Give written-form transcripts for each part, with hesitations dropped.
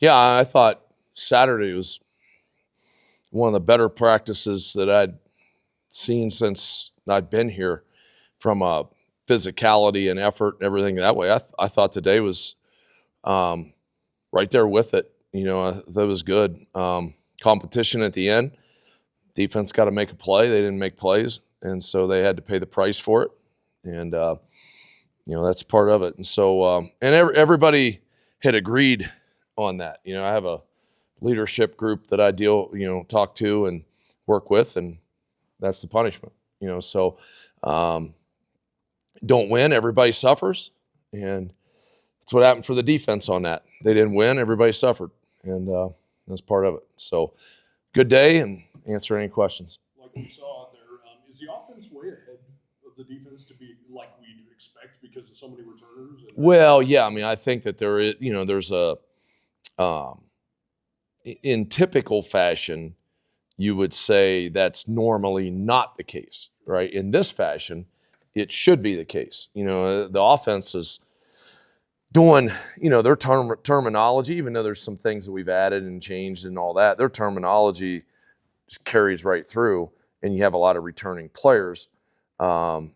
Yeah, I thought Saturday was one of the better practices that I'd seen since I'd been here from a physicality and effort and everything that way. I thought today was right there with it. That was good. Competition at the end. Defense got to make a play. They didn't make plays, and so they had to pay the price for it. And that's part of it. And so everybody had agreed on that. I have a leadership group that I talk to and work with, and that's the punishment. So don't win, everybody suffers, and that's what happened for the defense on that. They didn't win, everybody suffered, and that's part of it. So good day, and answer any questions. Like we saw out there, is the offense way ahead of the defense to be like we expect because of so many returners? Well, yeah, I think that there is, there's a in typical fashion, you would say that's normally not the case, right? In this fashion, it should be the case. The offense is doing, their terminology, even though there's some things that we've added and changed and all that, their terminology just carries right through, and you have a lot of returning players,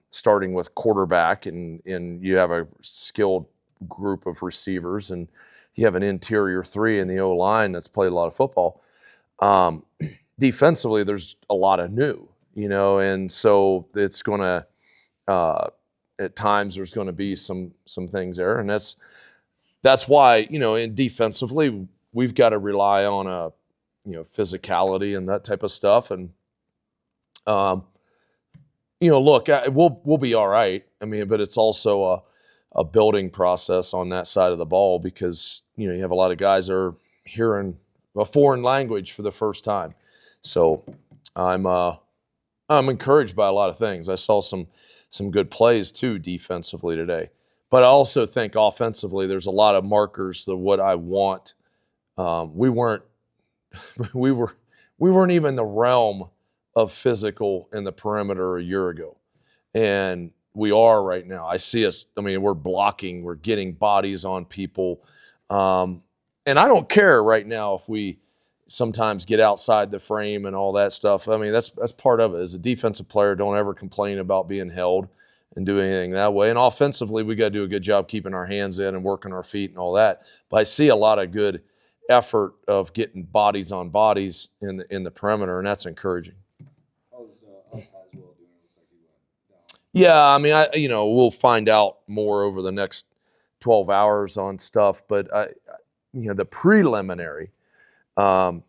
starting with quarterback, and you have a skilled group of receivers, and you have an interior three in the O-line that's played a lot of football. Defensively, there's a lot of new, and so it's going to, at times there's going to be some things there, and that's why, in defensively, we've got to rely on physicality and that type of stuff. And, look, we'll be all right. But it's also a building process on that side of the ball because, you have a lot of guys that are hearing a foreign language for the first time. So I'm encouraged by a lot of things. I saw some good plays too defensively today, but I also think offensively there's a lot of markers of what I want. We weren't even in the realm of physical in the perimeter a year ago, and we are right now. I see us. We're blocking. We're getting bodies on people, and I don't care right now if we sometimes get outside the frame and all that stuff. That's part of it. As a defensive player, don't ever complain about being held and do anything that way. And offensively, we got to do a good job keeping our hands in and working our feet and all that. But I see a lot of good effort of getting bodies on bodies in the perimeter, and that's encouraging. How's Sawvel doing? Like he went down. Yeah, we'll find out more over the next 12 hours on stuff. But the preliminary was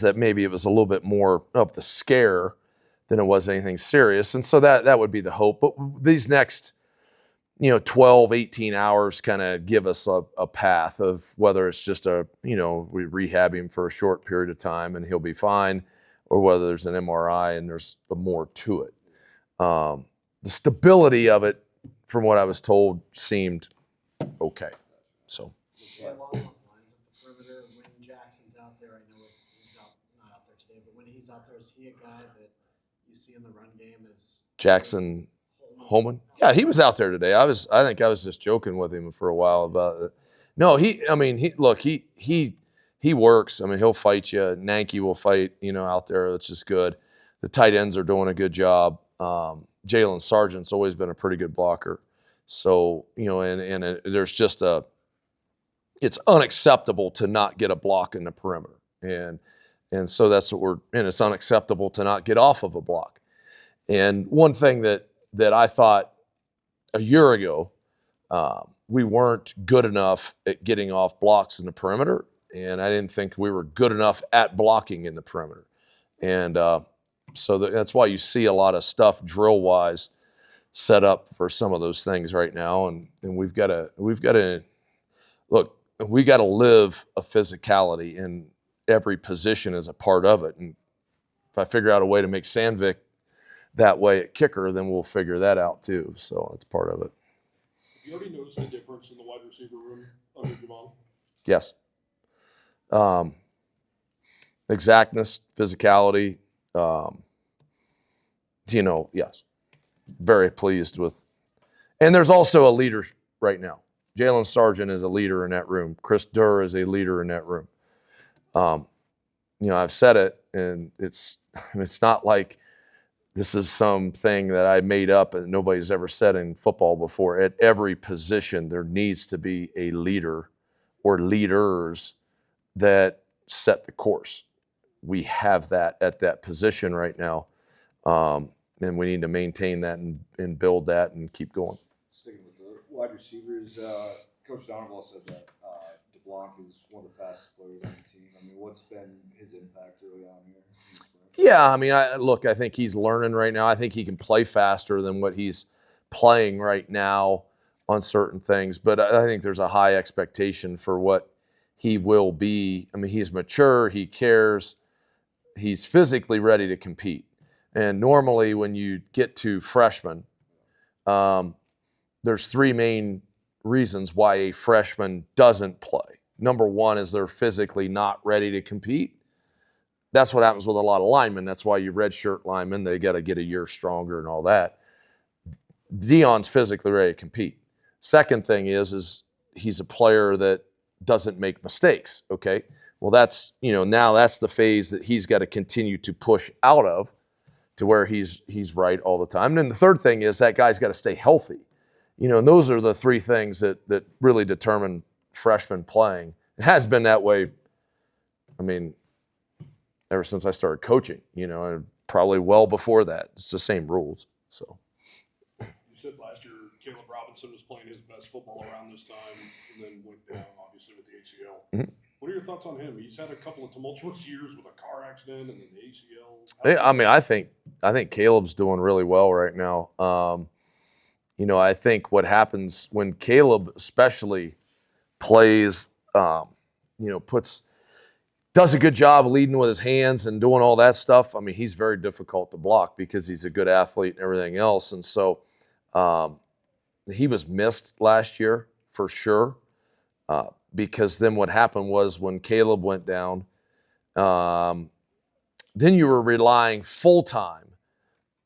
that maybe it was a little bit more of the scare than it was anything serious. And so that would be the hope. But these next, 12, 18 hours kind of give us a path of whether it's just we rehab him for a short period of time and he'll be fine, or whether there's an MRI and there's more to it. The stability of it, from what I was told, seemed okay. So. Yeah, along those lines of the perimeter, when Jackson's out there, I know he's not out there today, but when he's out there, is he a guy that you see in the run game as Jackson Holman? Yeah, he was out there today. I think I was just joking with him for a while about it. No, he works. He'll fight you. Nanke will fight, out there. That's just good. The tight ends are doing a good job. Jalen Sargent's always been a pretty good blocker. So, there's just it's unacceptable to not get a block in the perimeter. And so that's what it's unacceptable to not get off of a block. And one thing that I thought a year ago, we weren't good enough at getting off blocks in the perimeter, and I didn't think we were good enough at blocking in the perimeter. And so that's why you see a lot of stuff drill-wise set up for some of those things right now. And we've got to look. We got to live a physicality, and every position is a part of it. And if I figure out a way to make Sandvik that way at kicker, then we'll figure that out too. So it's part of it. Have you already noticed a difference in the wide receiver room under Javon? Yes. Exactness, physicality. Yes. Very pleased with. And there's also a leader right now. Jalen Sargent is a leader in that room. Chris Durr is a leader in that room. I've said it, and it's not like this is something that I made up and nobody's ever said in football before. At every position, there needs to be a leader or leaders that set the course. We have that at that position right now, and we need to maintain that and build that and keep going. Sticking with the wide receivers, Coach Donovan said that DeBlanc is one of the fastest players on the team. I mean, what's been his impact early on here? Yeah, I mean, I think he's learning right now. I think he can play faster than what he's playing right now on certain things. But I think there's a high expectation for what he will be. I mean, he's mature, he cares, he's physically ready to compete. And normally when you get to freshmen, there's three main reasons why a freshman doesn't play. Number one is they're physically not ready to compete. That's what happens with a lot of linemen. That's why you redshirt linemen, they got to get a year stronger and all that. Deion's physically ready to compete. Second thing is he's a player that doesn't make mistakes, okay? Well, that's, now that's the phase that he's got to continue to push out of to where he's right all the time. And then the third thing is that guy's got to stay healthy. And those are the three things that really determine freshmen playing. It has been that way, I mean, ever since I started coaching, and probably well before that. It's the same rules. So You said last year Caleb Robinson was playing his best football around this time and then went down, obviously, with the ACL. Mm-hmm. What are your thoughts on him? He's had a couple of tumultuous years with a car accident and then the ACL. I mean, I think Caleb's doing really well right now. I think what happens when Caleb especially plays, does a good job leading with his hands and doing all that stuff. I mean, he's very difficult to block because he's a good athlete and everything else. And so he was missed last year for sure because then what happened was when Caleb went down, then you were relying full-time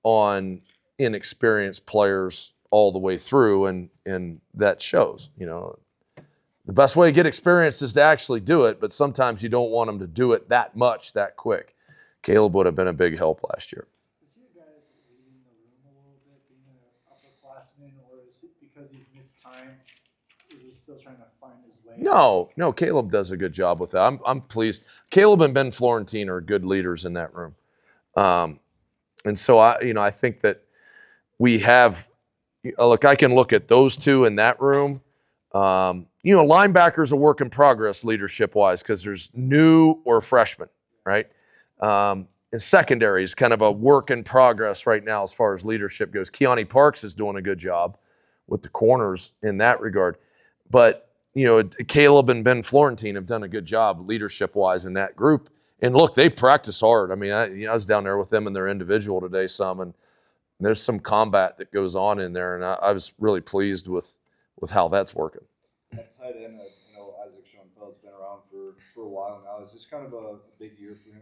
on inexperienced players all the way through, and that shows, The best way to get experience is to actually do it, but sometimes you don't want them to do it that much, that quick. Caleb would have been a big help last year. Is he a guy that's reading the room a little bit, being an upperclassman, or is it because he's missed time? Is he still trying to find his way? No, Caleb does a good job with that. I'm pleased. Caleb and Ben Florentine are good leaders in that room. And so I think that we have, look, I can look at those two in that room. Linebacker's a work in progress leadership-wise because there's new or freshmen, right? And secondary is kind of a work in progress right now as far as leadership goes. Keone Parks is doing a good job with the corners in that regard. But, Caleb and Ben Florentine have done a good job leadership-wise in that group. And look, they practice hard. I mean, I was down there with them in their individual today some, and there's some combat that goes on in there, and I was really pleased with how that's working. At tight end, I know Isaac Schoenfeld's been around for a while now. Is this kind of a big year for him?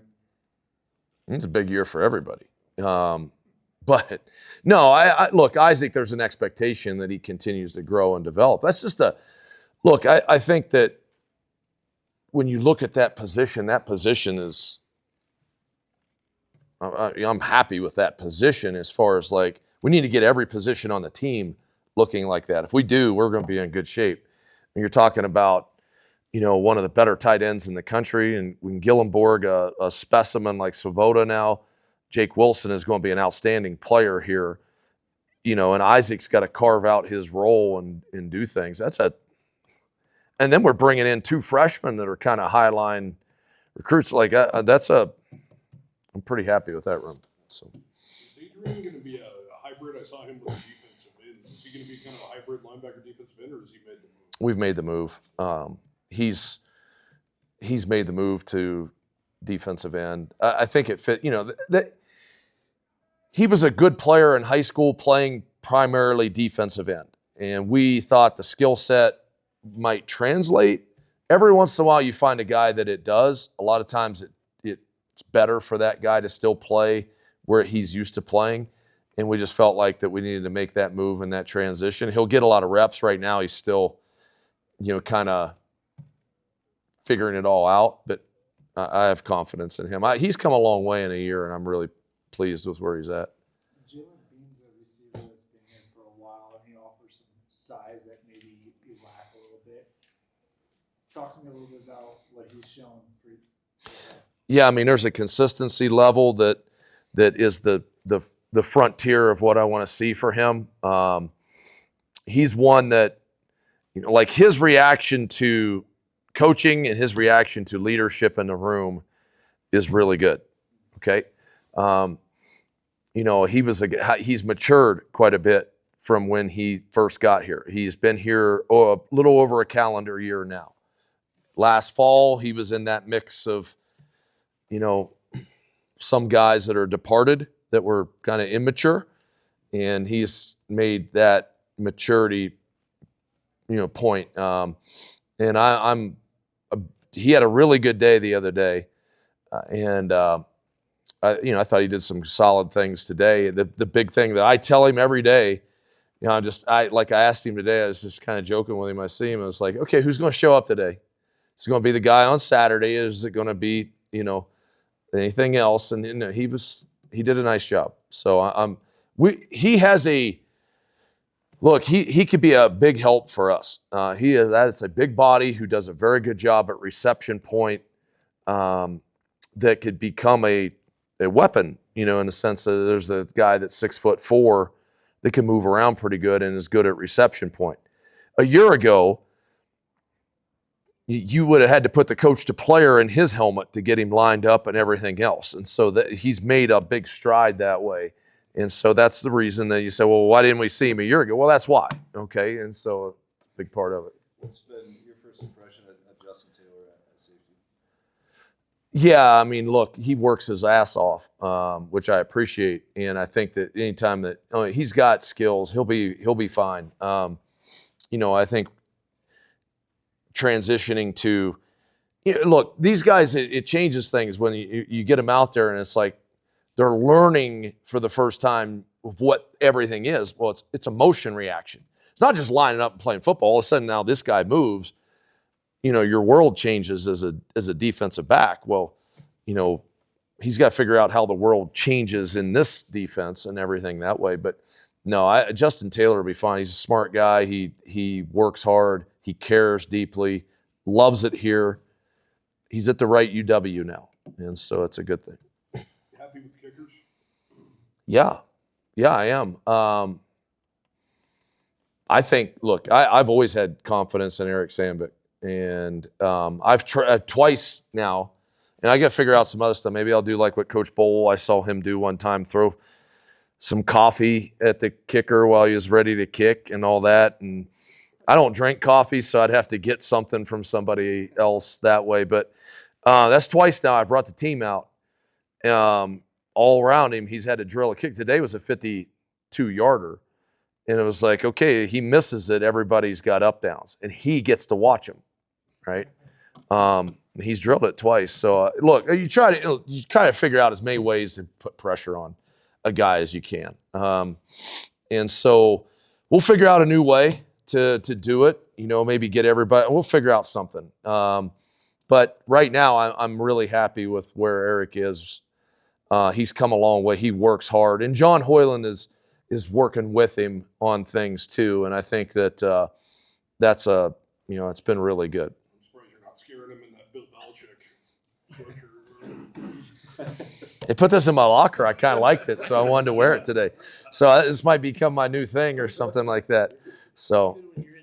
It's a big year for everybody. But no, I look, Isaac, there's an expectation that he continues to grow and develop. That's just look, I think that when you look at that position is, I'm happy with that position as far as like, we need to get every position on the team looking like that. If we do, we're going to be in good shape. And you're talking about, one of the better tight ends in the country, and when Gillenborg, a specimen like Sawvel now, Jake Wilson is going to be an outstanding player here, and Isaac's got to carve out his role and do things. And then we're bringing in two freshmen that are kind of highline recruits. Like I'm pretty happy with that room. So. Is Adrian going to be a hybrid? I saw him with the defensive ends. Is he going to be kind of a hybrid linebacker defensive end, or has he made the move? We've made the move. He's made the move to defensive end. I think it fit. That he was a good player in high school, playing primarily defensive end, and we thought the skill set might translate. Every once in a while, you find a guy that it does. A lot of times, it's better for that guy to still play where he's used to playing. And we just felt like that we needed to make that move and that transition. He'll get a lot of reps right now. He's still, kind of figuring it all out. But I have confidence in him. He's come a long way in a year, and I'm really pleased with where he's at. Jalen Bean's a receiver that's been here for a while, and he offers some size that maybe you lack a little bit. Talk to me a little bit about what he's shown for you. Yeah, I mean, there's a consistency level that is the frontier of what I want to see for him. He's one that, like his reaction to coaching and his reaction to leadership in the room is really good. Okay. He's matured quite a bit from when he first got here. He's been here a little over a calendar year now. Last fall, he was in that mix of, some guys that are departed that were kind of immature, and he's made that maturity, point. And he had a really good day the other day, and I thought he did some solid things today. The big thing that I tell him every day, I asked him today. I was just kind of joking with him. I see him. I was like, okay, who's going to show up today? Is it going to be the guy on Saturday? Is it going to be anything else? And he did a nice job. So he could be a big help for us. That's a big body who does a very good job at reception point. That could become a weapon, in the sense that there's a guy that's 6'4" that can move around pretty good and is good at reception point. A year ago, you would have had to put the coach to player in his helmet to get him lined up and everything else. And so that he's made a big stride that way. And so that's the reason that you say, well, why didn't we see him a year ago? Well, that's why. Okay. And so it's a big part of it. What's been your first impression of Justin Taylor at safety? Yeah, I mean, look, he works his ass off, which I appreciate, and I think that anytime that he's got skills, he'll be fine. I think transitioning to, look, these guys, it changes things when you get them out there, and it's like they're learning for the first time of what everything is. Well, it's a motion reaction. It's not just lining up and playing football. All of a sudden, now this guy moves. Your world changes as a defensive back. Well, he's got to figure out how the world changes in this defense and everything that way. But no, Justin Taylor will be fine. He's a smart guy. He works hard. He cares deeply, loves it here. He's at the right UW now, and so it's a good thing. You happy with kickers? Yeah, I am. I think, look, I've always had confidence in Eric Sandvik. And I've tried twice now, and I got to figure out some other stuff. Maybe I'll do like what Coach Bowl, I saw him do one time, throw some coffee at the kicker while he was ready to kick and all that. And I don't drink coffee, so I'd have to get something from somebody else that way. But that's twice now I brought the team out. All around him, he's had to drill a kick. Today was a 52-yarder. And it was like, okay, he misses it. Everybody's got up downs, and he gets to watch him, right? He's drilled it twice. So look, you kind of figure out as many ways to put pressure on a guy as you can. And so we'll figure out a new way to do it. Maybe get everybody. We'll figure out something. But right now, I'm really happy with where Eric is. He's come a long way. He works hard, and John Hoyland is working with him on things too, and I think that that's it's been really good. I'm surprised you're not scaring him in that Bill Belichick sweatshirt. They put this in my locker. I kind of liked it, so I wanted to wear it today. So this might become my new thing or something like that. So When you're in